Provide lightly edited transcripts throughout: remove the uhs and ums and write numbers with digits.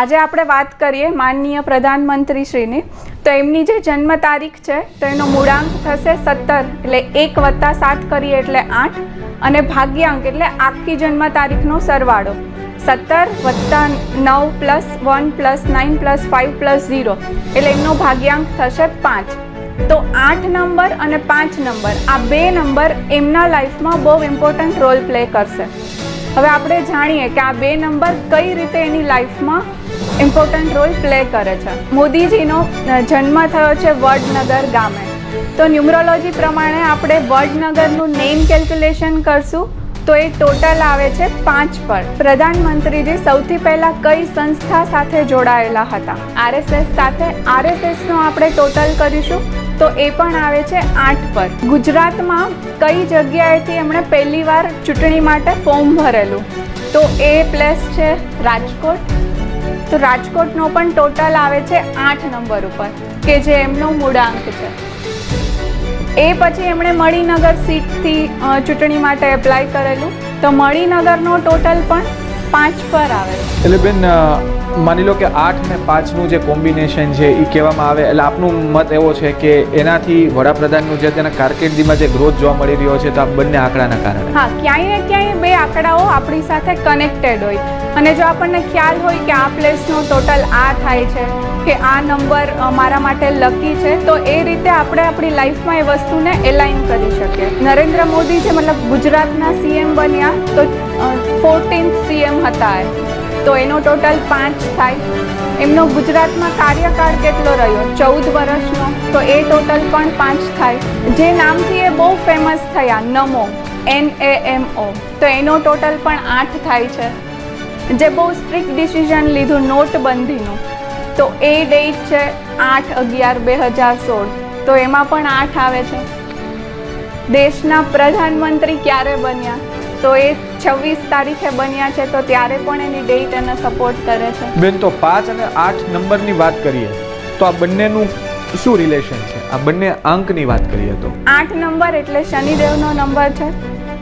આજે આપણે વાત કરીએ માનનીય પ્રધાનમંત્રીશ્રીની, તો એમની જે જન્મ તારીખ છે તો એનો મૂળાંક થશે 17, એટલે 1 + 7 કરીએ એટલે 8, અને ભાગ્યાંક એટલે આખી જન્મ તારીખનો સરવાળો 17 + 9 + 1 + 9 + 5 + 0, એટલે એમનો ભાગ્યાંક થશે 5. તો 8 નંબર અને 5 નંબર, આ બે નંબર એમના લાઈફમાં બહુ ઇમ્પોર્ટન્ટ રોલ પ્લે કરશે. હવે આપણે જાણીએ કે આ બે નંબર કઈ રીતે એની લાઈફમાં ઇમ્પોર્ટન્ટ રોલ પ્લે કરે છે. મોદીજીનો જન્મ થયો છે વડનગર ગામે. તો ન્યુમરોલોજી પ્રમાણે આપણે વડનગરનું નેમ કેલ્ક્યુલેશન કરશું તો એ ટોટલ આવે છે 5 પર. પ્રધાનમંત્રીજી સૌથી પહેલાં કઈ સંસ્થા સાથે જોડાયેલા હતા? RSS સાથે. RSSનો આપણે ટોટલ કરીશું તો એ પણ આવે છે 8 પર. ગુજરાતમાં કઈ જગ્યાએથી એમણે પહેલી વાર ચૂંટણી માટે ફોર્મ ભરેલું? તો એ પ્લેસ છે રાજકોટ. તો રાજકોટનો પણ ટોટલ આવે છે 8 નંબર ઉપર, કે જે એમનો મૂળાંક છે. એ પછી એમણે મણિનગર સીટથી ચૂંટણી માટે એપ્લાય કરેલું, તો મણિનગરનો ટોટલ પણ 5 પર આવે. એટલે બેન માની લો કે 8 અને 5નું જે કોમ્બિનેશન છે એ કહેવામાં આવે, એટલે આપનું મત એવો છે કે એનાથી વડાપ્રધાનનું જે તેના કારકિર્દીમાં જે ગ્રોથ જોવા મળી રહ્યો છે તો આ બંને આંકડાના કારણે. હા, ક્યાંય ને ક્યાંય બે આંકડાઓ આપણી સાથે કનેક્ટેડ હોય, અને જો આપણને ખ્યાલ હોય કે આ પ્લેસનો ટોટલ આ થાય છે, કે આ નંબર મારા માટે લકી છે, તો એ રીતે આપણે આપણી લાઈફમાં એ વસ્તુને એલાઇન કરી શકીએ. નરેન્દ્ર મોદી છે મતલબ ગુજરાતના CM બન્યા તો 14th CM હતા એ, તો એનો ટોટલ 5 થાય. એમનો ગુજરાતમાં કાર્યકાળ કેટલો રહ્યો? 14 વર્ષનો, તો એ ટોટલ પણ 5 થાય. જે નામથી એ બહુ ફેમસ થયા, નમો, NAMO, તો એનો ટોટલ પણ 8 થાય છે. જે બહુ સ્ટ્રિક્ટ ડિસિઝન લીધું નોટબંધીનું, તો એ ડેટ છે 8/11/2016, તો એમાં પણ 8 આવે છે. દેશના પ્રધાનમંત્રી ક્યારે બન્યા? તો એ 26 તારીખે બન્યા છે, તો ત્યારે પણ એની ડેટ એને સપોર્ટ કરે છે. બેન, તો 5 અને 8 નંબરની વાત કરીએ તો આ બંનેનું શું રિલેશન છે? આ બંને અંકની વાત કરીએ તો 8 નંબર એટલે શનિદેવનો નંબર છે,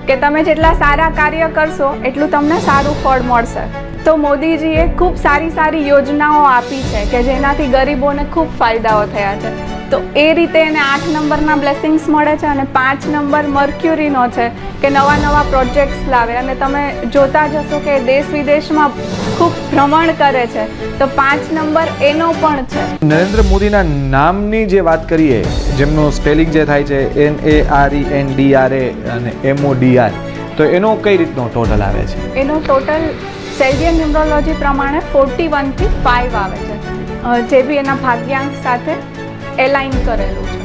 કે તમે જેટલા સારા કાર્ય કરશો એટલું તમને સારું ફળ મળશે. તો મોદીજીએ ખૂબ સારી યોજનાઓ આપી છે કે જેનાથી ગરીબોને ખૂબ ફાયદાઓ થયા છે. તો એ રીતે એને 8 નંબરના બ્લેસિંગ્સ મળે છે. અને 5 નંબર મર્ક્યુરીનો છે, કે નવા પ્રોજેક્ટ્સ લાવે, અને તમે જોતા જશો કે દેશ વિદેશમાં ખૂબ ભ્રમણ કરે છે, તો 5 નંબર એનો પણ છે. નરેન્દ્ર મોદીના નામની જે વાત કરીએ, જેમનું સ્પેલિંગ જે થાય છે NARENDRA અને MODR, તો એનો કઈ રીતનો ટોટલ આવે છે? એનો ટોટલ સેલ્જિયન ન્યુમરોલોજી પ્રમાણે 41 થી 5 આવે છે, જે બી એના ભાગ્યાંક સાથે એલાઇન કરેલું છે.